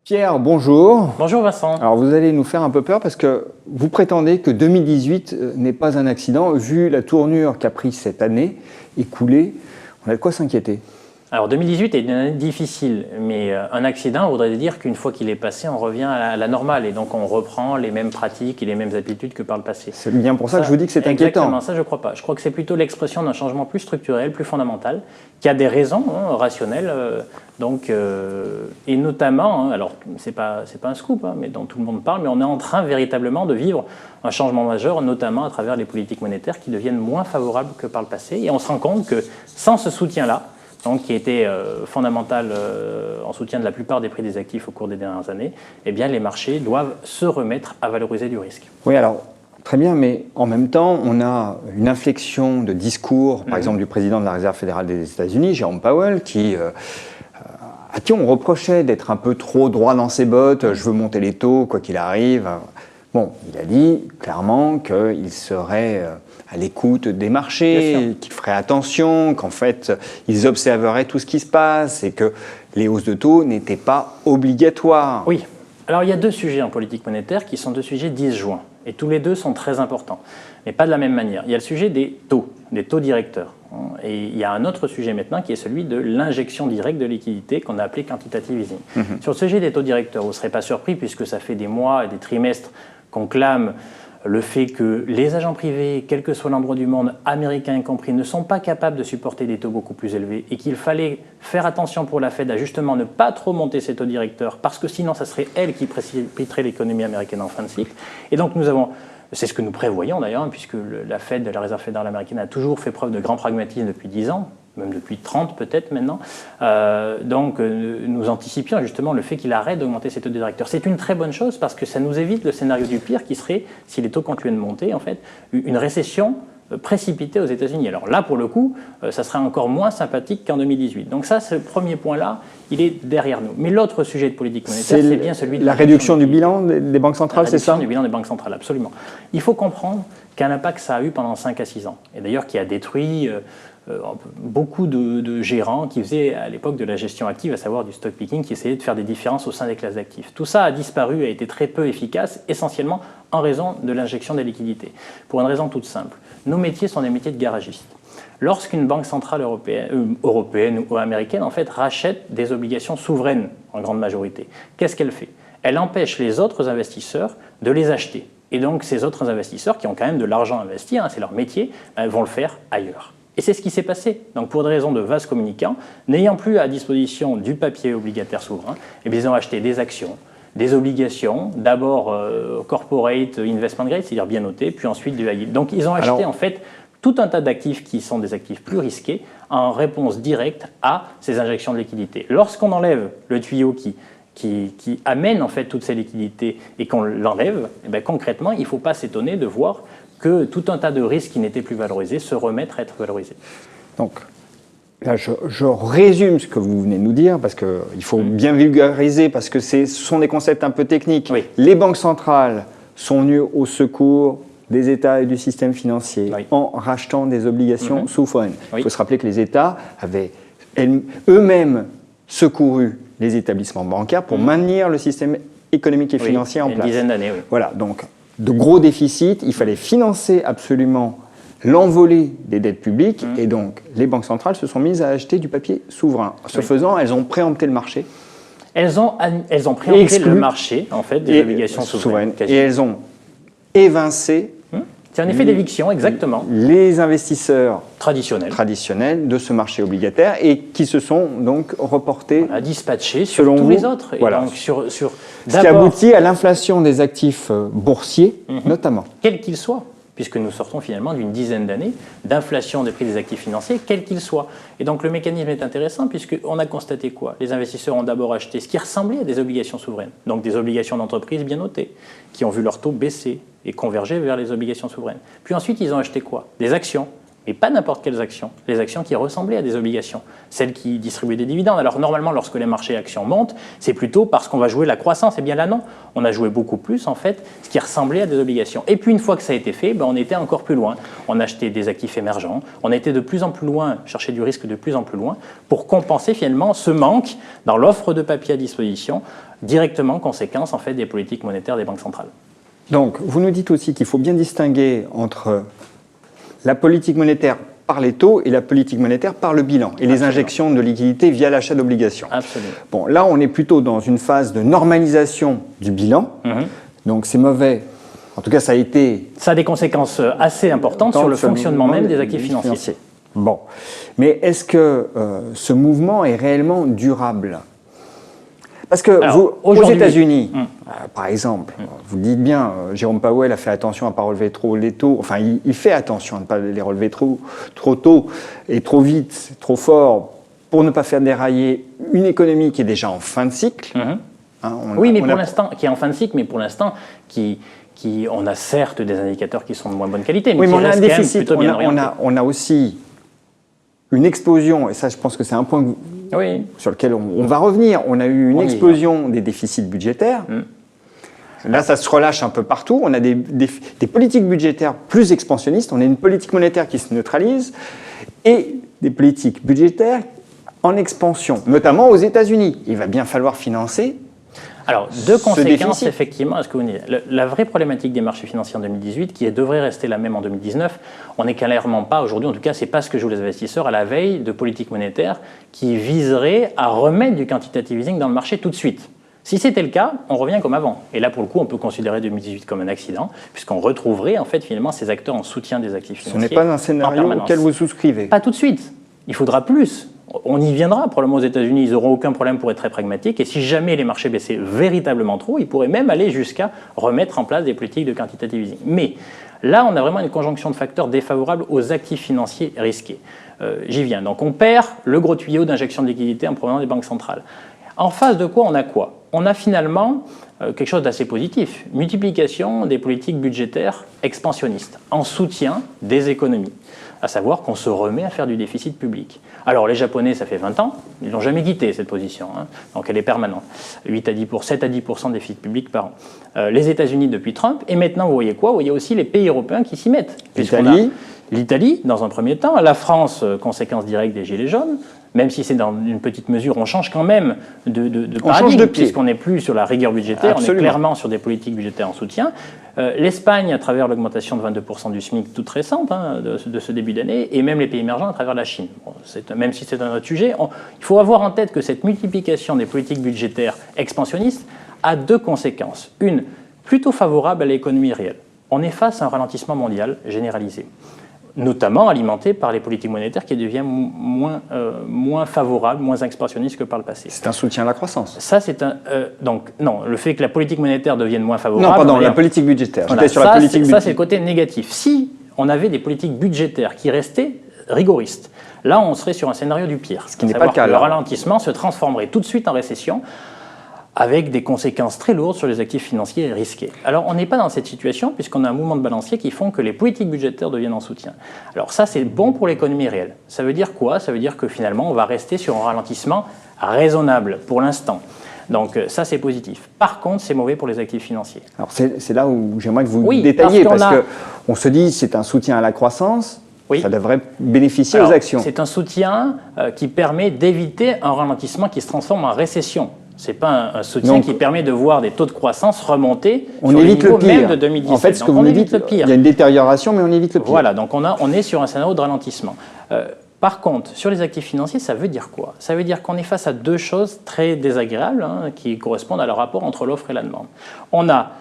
Pierre, bonjour. Bonjour Vincent. Alors vous allez nous faire un peu peur parce que vous prétendez que 2018 n'est pas un accident. Vu la tournure qu'a pris cette année écoulée, on a de quoi s'inquiéter. Alors 2018 est une année difficile, mais un accident voudrait dire qu'une fois qu'il est passé, on revient à la normale et donc on reprend les mêmes pratiques et les mêmes habitudes que par le passé. C'est bien pour ça que je vous dis que c'est inquiétant. Exactement, ça je ne crois pas. Je crois que c'est plutôt l'expression d'un changement plus structurel, plus fondamental, qui a des raisons rationnelles, et notamment, alors c'est pas un scoop, mais dont tout le monde parle, mais on est en train véritablement de vivre un changement majeur, notamment à travers les politiques monétaires qui deviennent moins favorables que par le passé, et on se rend compte que sans ce soutien-là, donc, qui était fondamental en soutien de la plupart des prix des actifs au cours des dernières années, eh bien, les marchés doivent se remettre à valoriser du risque. Oui, alors, très bien, mais en même temps, on a une inflexion de discours, par exemple, du président de la Réserve fédérale des États-Unis, Jérôme Powell, à qui on reprochait d'être un peu trop droit dans ses bottes, je veux monter les taux, quoi qu'il arrive. Bon, il a dit clairement qu'il serait à l'écoute des marchés, qu'ils feraient attention, qu'en fait, ils observeraient tout ce qui se passe et que les hausses de taux n'étaient pas obligatoires. Oui. Alors, il y a deux sujets en politique monétaire qui sont deux sujets disjoints. Et tous les deux sont très importants, mais pas de la même manière. Il y a le sujet des taux directeurs. Et il y a un autre sujet maintenant qui est celui de l'injection directe de liquidités qu'on a appelé quantitative easing. Sur le sujet des taux directeurs, vous ne serez pas surpris puisque ça fait des mois et des trimestres qu'on clame le fait que les agents privés, quel que soit l'endroit du monde, américains y compris, ne sont pas capables de supporter des taux beaucoup plus élevés et qu'il fallait faire attention pour la Fed à justement ne pas trop monter ses taux directeurs parce que sinon, ça serait elle qui précipiterait l'économie américaine en fin de cycle. Et donc, c'est ce que nous prévoyons d'ailleurs, puisque la Fed, la Réserve fédérale américaine, a toujours fait preuve de grand pragmatisme depuis 10 ans, même depuis 30 peut-être maintenant. Nous anticipions justement le fait qu'il arrête d'augmenter ses taux directeurs. C'est une très bonne chose parce que ça nous évite le scénario du pire qui serait, si les taux continuaient de monter, en fait, une récession précipitée aux États-Unis. Alors là, pour le coup, ça serait encore moins sympathique qu'en 2018. Donc ça, ce premier point-là, il est derrière nous. Mais l'autre sujet de politique monétaire, c'est bien celui de la réduction du bilan des banques centrales, c'est ça ? La réduction du bilan des banques centrales, absolument. Il faut comprendre quel impact ça a eu pendant 5 à 6 ans. Et d'ailleurs, qui a détruit beaucoup de gérants qui faisaient à l'époque de la gestion active, à savoir du stock picking, qui essayaient de faire des différences au sein des classes d'actifs. Tout ça a disparu, a été très peu efficace, essentiellement en raison de l'injection des liquidités. Pour une raison toute simple. Nos métiers sont des métiers de garagistes. Lorsqu'une banque centrale européenne ou américaine en fait, rachète des obligations souveraines en grande majorité, qu'est-ce qu'elle fait ? Elle empêche les autres investisseurs de les acheter. Et donc ces autres investisseurs qui ont quand même de l'argent à investir, c'est leur métier, vont le faire ailleurs. Et c'est ce qui s'est passé. Donc pour des raisons de vase communicant, n'ayant plus à disposition du papier obligataire souverain, eh bien, ils ont acheté des actions, des obligations, d'abord corporate investment grade, c'est-à-dire bien noté, puis ensuite du high yield. Donc ils ont acheté en fait tout un tas d'actifs qui sont des actifs plus risqués en réponse directe à ces injections de liquidités. Lorsqu'on enlève le tuyau qui amène en fait toutes ces liquidités et qu'on l'enlève, eh bien, concrètement, il ne faut pas s'étonner de voir que tout un tas de risques qui n'étaient plus valorisés se remettent à être valorisés. Donc, là, je résume ce que vous venez de nous dire, parce qu'il faut bien vulgariser, parce que ce sont des concepts un peu techniques. Oui. Les banques centrales sont venues au secours des États et du système financier en rachetant des obligations souveraines. Il faut se rappeler que les États avaient eux-mêmes secouru les établissements bancaires pour maintenir le système économique et financier en place. Une dizaine d'années, oui. Voilà, donc de gros déficits, il fallait financer absolument l'envolée des dettes publiques et donc les banques centrales se sont mises à acheter du papier souverain. Ce faisant, elles ont préempté le marché. Elles ont préempté le marché en fait, des obligations souveraines. Et elles ont évincé c'est un effet d'éviction, exactement. Les investisseurs traditionnels de ce marché obligataire et qui se sont donc reportés dispatchés sur tous les autres. Et voilà. Donc ce qui aboutit à l'inflation des actifs boursiers, notamment. Quels qu'ils soient, puisque nous sortons finalement d'une dizaine d'années d'inflation des prix des actifs financiers, quels qu'ils soient. Et donc le mécanisme est intéressant puisqu'on a constaté quoi ? Les investisseurs ont d'abord acheté ce qui ressemblait à des obligations souveraines, donc des obligations d'entreprise bien notées, qui ont vu leur taux baisser et converger vers les obligations souveraines. Puis ensuite, ils ont acheté quoi ? Des actions, mais pas n'importe quelles actions, les actions qui ressemblaient à des obligations, celles qui distribuaient des dividendes. Alors normalement, lorsque les marchés actions montent, c'est plutôt parce qu'on va jouer la croissance. Et bien là, non. On a joué beaucoup plus, en fait, ce qui ressemblait à des obligations. Et puis une fois que ça a été fait, on était encore plus loin. On achetait des actifs émergents, on était de plus en plus loin, chercher du risque de plus en plus loin, pour compenser finalement ce manque dans l'offre de papier à disposition, directement conséquence en fait des politiques monétaires des banques centrales. Donc, vous nous dites aussi qu'il faut bien distinguer entre la politique monétaire par les taux et la politique monétaire par le bilan et les injections de liquidités via l'achat d'obligations. Absolument. Bon, là, on est plutôt dans une phase de normalisation du bilan. Donc, c'est mauvais. En tout cas, ça a été... Ça a des conséquences assez importantes sur le fonctionnement même des actifs financiers. Bon. Mais est-ce que ce mouvement est réellement durable ? Parce que aux États-Unis, par exemple, vous le dites bien, Jérôme Powell a fait attention à ne pas relever trop les taux, enfin il fait attention à ne pas les relever trop tôt et trop vite, trop fort, pour ne pas faire dérailler une économie qui est déjà en fin de cycle. Pour l'instant, qui est en fin de cycle, mais pour l'instant, on a certes des indicateurs qui sont de moins bonne qualité, mais qui on a un déficit, plutôt bien orientés. On a aussi une explosion, et ça je pense que c'est un point sur lequel on va revenir. On a eu une explosion des déficits budgétaires. Là, ça se relâche un peu partout. On a des politiques budgétaires plus expansionnistes. On a une politique monétaire qui se neutralise et des politiques budgétaires en expansion, notamment aux États-Unis. Il va bien falloir financer. Alors, deux conséquences, effectivement, à ce que vous dites. La vraie problématique des marchés financiers en 2018, qui devrait rester la même en 2019, on n'est clairement pas aujourd'hui, en tout cas, ce n'est pas ce que jouent les investisseurs, à la veille de politiques monétaires qui viseraient à remettre du quantitative easing dans le marché tout de suite. Si c'était le cas, on revient comme avant. Et là, pour le coup, on peut considérer 2018 comme un accident, puisqu'on retrouverait, en fait, finalement, ces acteurs en soutien des actifs financiers. Ce n'est pas un scénario auquel vous souscrivez. Pas tout de suite. Il faudra plus. On y viendra, probablement aux États-Unis, ils n'auront aucun problème pour être très pragmatiques. Et si jamais les marchés baissaient véritablement trop, ils pourraient même aller jusqu'à remettre en place des politiques de quantitative easing. Mais là, on a vraiment une conjonction de facteurs défavorables aux actifs financiers risqués. J'y viens. Donc on perd le gros tuyau d'injection de liquidités en provenance des banques centrales. En face de quoi on a quoi ? On a finalement quelque chose d'assez positif. Multiplication des politiques budgétaires expansionnistes en soutien des économies. À savoir qu'on se remet à faire du déficit public. Alors les Japonais, ça fait 20 ans, ils n'ont jamais quitté cette position, donc elle est permanente. 7 à 10% de déficit public par an. Les États-Unis depuis Trump, et maintenant vous voyez quoi ? Vous voyez aussi les pays européens qui s'y mettent. L'Italie, dans un premier temps, la France, conséquence directe des Gilets jaunes, même si c'est dans une petite mesure, on change quand même de paradigme, puisqu'on n'est plus sur la rigueur budgétaire, on est clairement sur des politiques budgétaires en soutien. L'Espagne, à travers l'augmentation de 22% du SMIC toute récente de ce début d'année, et même les pays émergents à travers la Chine. Bon, même si c'est un autre sujet, il faut avoir en tête que cette multiplication des politiques budgétaires expansionnistes a deux conséquences. Une, plutôt favorable à l'économie réelle. On est face à un ralentissement mondial généralisé, notamment alimenté par les politiques monétaires qui deviennent moins favorables, moins expansionnistes que par le passé. C'est un soutien à la croissance. Ça, c'est donc, non, le fait que la politique monétaire devienne moins favorable... Non, pardon, la politique budgétaire. Voilà, ça, c'est le côté négatif. Si on avait des politiques budgétaires qui restaient rigoristes, là, on serait sur un scénario du pire. Ce qui n'est pas le cas. Le ralentissement se transformerait tout de suite en récession, avec des conséquences très lourdes sur les actifs financiers risqués. Alors, on n'est pas dans cette situation, puisqu'on a un mouvement de balancier qui font que les politiques budgétaires deviennent en soutien. Alors ça, c'est bon pour l'économie réelle. Ça veut dire quoi ? Ça veut dire que finalement, on va rester sur un ralentissement raisonnable pour l'instant. Donc ça, c'est positif. Par contre, c'est mauvais pour les actifs financiers. Alors c'est là où j'aimerais que vous détailliez, parce qu'on se dit c'est un soutien à la croissance, ça devrait bénéficier aux actions. C'est un soutien qui permet d'éviter un ralentissement qui se transforme en récession. Ce n'est pas un soutien qui permet de voir des taux de croissance remonter sur les niveaux même de 2017. En fait, ce que vous nous dites, il y a une détérioration, mais on évite le pire. Voilà, donc on est sur un scénario de ralentissement. Par contre, sur les actifs financiers, ça veut dire quoi ? Ça veut dire qu'on est face à deux choses très désagréables qui correspondent à le rapport entre l'offre et la demande. On a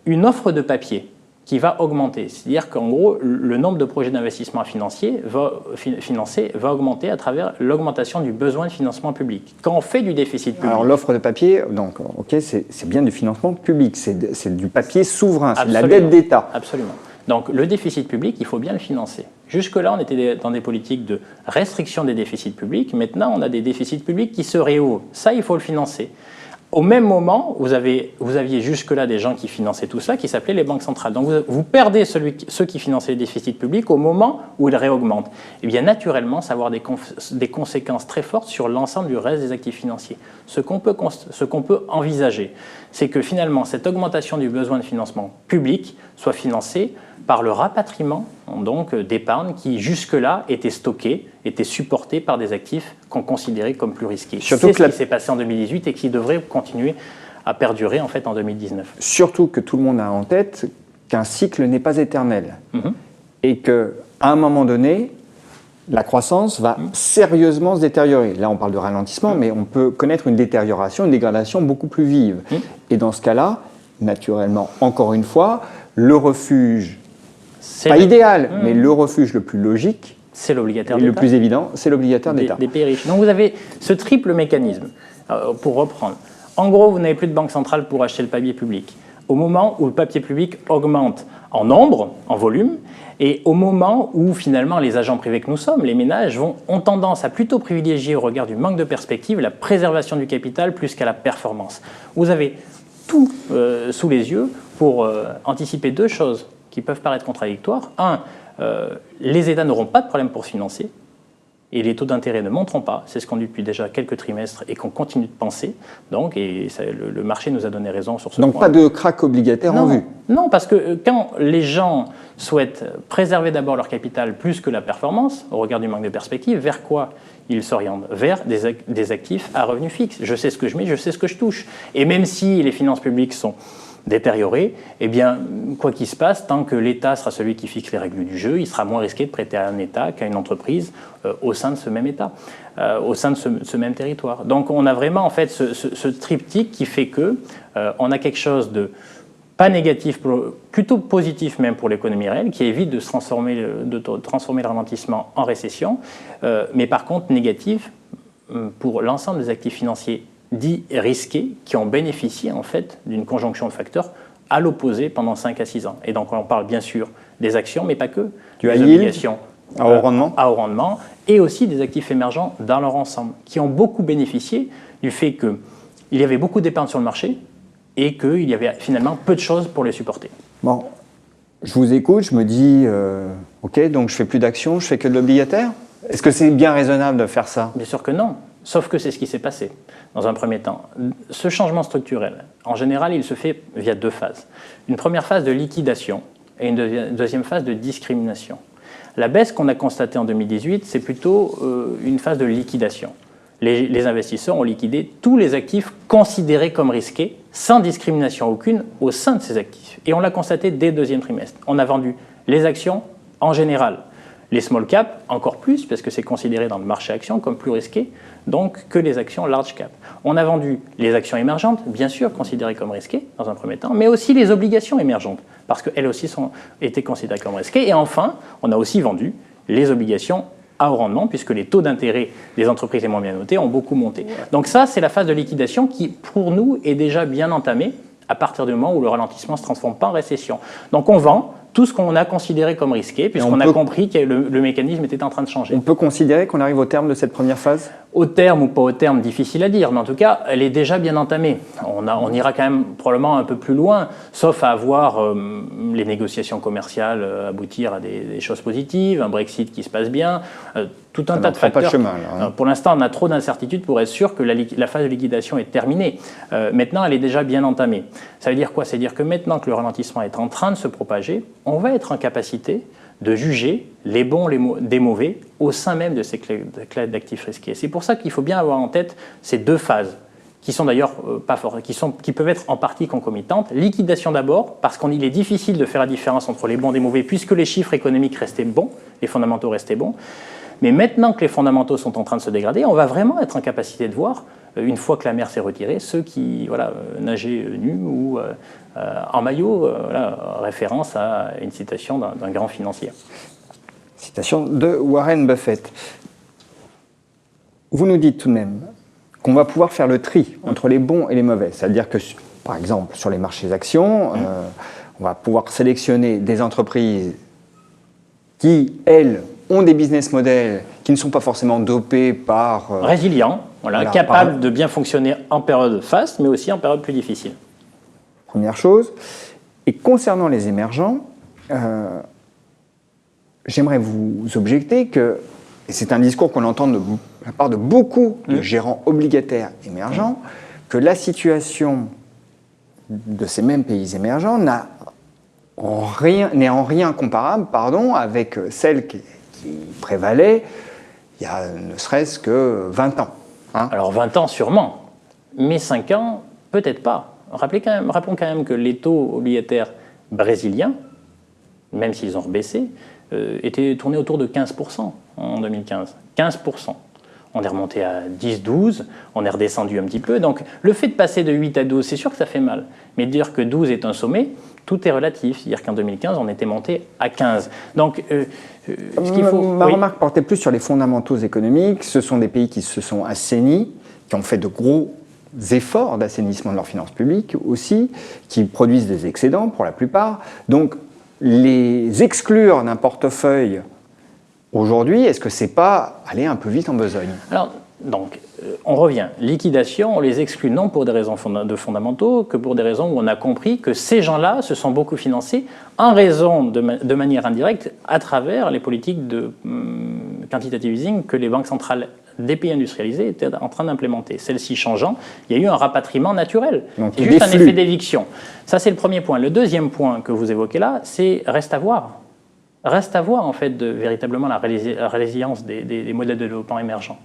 une offre de papier qui va augmenter. C'est-à-dire qu'en gros, le nombre de projets d'investissement financiers va augmenter à travers l'augmentation du besoin de financement public. Quand on fait du déficit public... Alors l'offre de papier, donc, c'est bien du financement public, c'est du papier souverain, c'est de la dette d'État. Absolument. Donc le déficit public, il faut bien le financer. Jusque-là, on était dans des politiques de restriction des déficits publics. Maintenant, on a des déficits publics qui se réouvrent. Ça, il faut le financer. Au même moment, vous aviez jusque-là des gens qui finançaient tout ça, qui s'appelaient les banques centrales. Donc vous perdez ceux qui finançaient les déficits publics au moment où ils réaugmentent. Et bien naturellement, ça va avoir des conséquences très fortes sur l'ensemble du reste des actifs financiers. Ce qu'on peut envisager, c'est que finalement, cette augmentation du besoin de financement public soit financée par le rapatriement donc d'épargne qui jusque-là était stockée, était supportée par des actifs qu'on considérait comme plus risqués. C'est ce qui s'est passé en 2018 et qui devrait continuer à perdurer en fait en 2019. Surtout que tout le monde a en tête qu'un cycle n'est pas éternel et qu'à un moment donné, la croissance va sérieusement se détériorer. Là, on parle de ralentissement, mais on peut connaître une détérioration, une dégradation beaucoup plus vive. Et dans ce cas-là, naturellement, encore une fois, le refuge, pas idéal, mais le refuge le plus logique, c'est l'obligataire d'État. Le plus évident, c'est l'obligataire d'État. Des pays riches. Donc vous avez ce triple mécanisme, pour reprendre. En gros, vous n'avez plus de banque centrale pour acheter le papier public. Au moment où le papier public augmente en nombre, en volume, et au moment où finalement les agents privés que nous sommes, les ménages, ont tendance à plutôt privilégier au regard du manque de perspective la préservation du capital plus qu'à la performance. Vous avez tout sous les yeux pour anticiper deux choses qui peuvent paraître contradictoires. Un, les États n'auront pas de problème pour se financer et les taux d'intérêt ne monteront pas. C'est ce qu'on dit depuis déjà quelques trimestres et qu'on continue de penser. Donc, le marché nous a donné raison sur ce point. Donc pas de crack obligataire en vue? Non, parce que quand les gens souhaitent préserver d'abord leur capital plus que la performance, au regard du manque de perspective, vers quoi ils s'orientent? Vers des actifs à revenus fixes. Je sais ce que je mets, je sais ce que je touche. Et même si les finances publiques sont détérioré, eh bien, quoi qu'il se passe, tant que l'État sera celui qui fixe les règles du jeu, il sera moins risqué de prêter à un État qu'à une entreprise au sein de ce même État, au sein de ce même territoire. Donc on a vraiment en fait ce triptyque qui fait que on a quelque chose de pas négatif, plutôt positif même pour l'économie réelle, qui évite de transformer le ralentissement en récession, mais par contre négatif pour l'ensemble des actifs financiers dits risqués qui ont bénéficié en fait d'une conjonction de facteurs à l'opposé pendant 5 à 6 ans. Et donc on parle bien sûr des actions, mais pas que, des obligations à haut rendement, et aussi des actifs émergents dans leur ensemble, qui ont beaucoup bénéficié du fait qu'il y avait beaucoup d'épargne sur le marché et qu'il y avait finalement peu de choses pour les supporter. Bon, je vous écoute, je me dis, ok, donc je fais plus d'actions, je fais que de l'obligataire. Est-ce que c'est bien raisonnable de faire ça? Bien sûr que non. Sauf que c'est ce qui s'est passé dans un premier temps. Ce changement structurel, en général, il se fait via 2 phases. Une première phase de liquidation et une deuxième phase de discrimination. La baisse qu'on a constatée en 2018, c'est plutôt une phase de liquidation. Les investisseurs ont liquidé tous les actifs considérés comme risqués, sans discrimination aucune, au sein de ces actifs. Et on l'a constaté dès le deuxième trimestre. On a vendu les actions en général. Les small cap, encore plus, parce que c'est considéré dans le marché actions comme plus risqué, donc que les actions large cap. On a vendu les actions émergentes, bien sûr considérées comme risquées dans un premier temps, mais aussi les obligations émergentes, parce qu'elles aussi étaient considérées comme risquées. Et enfin, on a aussi vendu les obligations à haut rendement, puisque les taux d'intérêt des entreprises les moins bien notées ont beaucoup monté. Donc ça, c'est la phase de liquidation qui, pour nous, est déjà bien entamée à partir du moment où le ralentissement ne se transforme pas en récession. Donc on vend tout ce qu'on a considéré comme risqué, puisqu'on a compris que le mécanisme était en train de changer. On peut considérer qu'on arrive au terme de cette première phase? Au terme ou pas au terme, difficile à dire, mais en tout cas, elle est déjà bien entamée. On ira quand même probablement un peu plus loin, sauf à voir les négociations commerciales aboutir à des choses positives, un Brexit qui se passe bien, tout un tas de facteurs. Pas de chemin, là, hein. Pour l'instant, on a trop d'incertitudes pour être sûr que la phase de liquidation est terminée. Maintenant, elle est déjà bien entamée. Ça veut dire quoi? Ça veut dire que maintenant que le ralentissement est en train de se propager, on va être en capacité de juger les bons des mauvais au sein même de ces classes d'actifs risqués. C'est pour ça qu'il faut bien avoir en tête ces 2 phases, qui sont d'ailleurs pas fortes, qui peuvent être en partie concomitantes. Liquidation d'abord, parce qu'il est difficile de faire la différence entre les bons et les mauvais, puisque les chiffres économiques restaient bons, les fondamentaux restaient bons. Mais maintenant que les fondamentaux sont en train de se dégrader, on va vraiment être en capacité de voir, une fois que la mer s'est retirée, ceux qui nageaient nus ou en maillot, référence à une citation d'un grand financier. Citation de Warren Buffett. Vous nous dites tout de même qu'on va pouvoir faire le tri entre les bons et les mauvais. C'est-à-dire que, par exemple, sur les marchés actions, on va pouvoir sélectionner des entreprises qui, elles, ont des business models qui ne sont pas forcément dopés par... Résilients. Voilà, capable de bien fonctionner en période faste, mais aussi en période plus difficile. Première chose. Et concernant les émergents, j'aimerais vous objecter que, et c'est un discours qu'on entend de la part de beaucoup de gérants obligataires émergents, que la situation de ces mêmes pays émergents n'est en rien comparable avec celle qui prévalait il y a ne serait-ce que 20 ans. Hein. Alors 20 ans sûrement, mais 5 ans peut-être pas. Rappelons quand même que les taux obligataires brésiliens, même s'ils ont rebaissé, étaient tournés autour de 15% en 2015. 15%. On est remonté à 10-12, on est redescendu un petit peu. Donc le fait de passer de 8 à 12, c'est sûr que ça fait mal. Mais de dire que 12 est un sommet, tout est relatif. C'est-à-dire qu'en 2015, on était monté à 15. Donc ce qu'il faut... Ma remarque portait plus sur les fondamentaux économiques. Ce sont des pays qui se sont assainis, qui ont fait de gros efforts d'assainissement de leurs finances publiques aussi, qui produisent des excédents pour la plupart. Donc les exclure d'un portefeuille aujourd'hui, est-ce que c'est pas aller un peu vite en besogne? Alors, donc, on revient. Liquidation, on les exclut non pour des raisons de fondamentaux, que pour des raisons où on a compris que ces gens-là se sont beaucoup financés en raison, de manière indirecte, à travers les politiques de quantitative easing que les banques centrales des pays industrialisés étaient en train d'implémenter. Celles-ci changeant, il y a eu un rapatriement naturel. C'est juste un effet d'éviction. Ça, c'est le premier point. Le deuxième point que vous évoquez là, c'est reste à voir. Reste à voir, en fait, véritablement la résilience des modèles de développement émergents.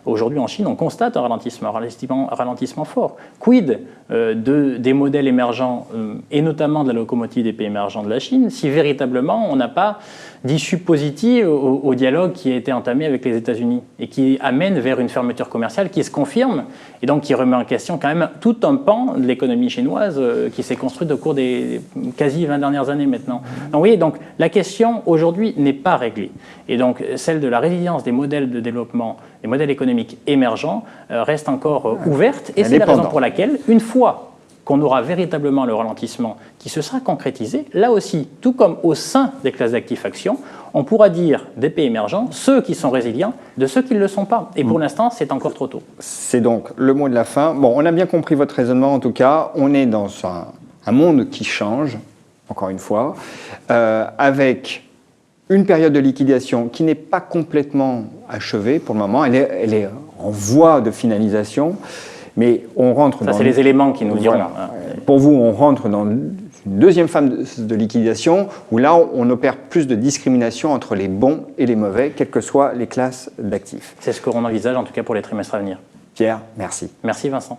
Aujourd'hui, en Chine, on constate un ralentissement fort. Quid des modèles émergents, et notamment de la locomotive des pays émergents de la Chine, si véritablement on n'a pas d'issue positive au dialogue qui a été entamé avec les États-Unis et qui amène vers une fermeture commerciale qui se confirme et donc qui remet en question quand même tout un pan de l'économie chinoise qui s'est construite au cours des quasi 20 dernières années maintenant. Donc, vous voyez, donc la question aujourd'hui n'est pas réglée. Et donc celle de la résilience des modèles de développement, des modèles économiques émergents reste encore ouverte et c'est la raison pour laquelle, une fois qu'on aura véritablement le ralentissement qui se sera concrétisé, là aussi, tout comme au sein des classes d'actifs actions, on pourra dire des pays émergents, ceux qui sont résilients, de ceux qui ne le sont pas. Et pour l'instant, c'est encore trop tôt. C'est donc le mot de la fin. Bon, on a bien compris votre raisonnement en tout cas. On est dans un monde qui change, encore une fois, avec une période de liquidation qui n'est pas complètement achevée pour le moment. Elle est en voie de finalisation. Mais on rentre ça, c'est les éléments qui nous diront. Voilà. Pour vous, on rentre dans une deuxième phase de liquidation où là, on opère plus de discrimination entre les bons et les mauvais, quelles que soient les classes d'actifs. C'est ce qu'on envisage en tout cas pour les trimestres à venir. Pierre, merci. Merci Vincent.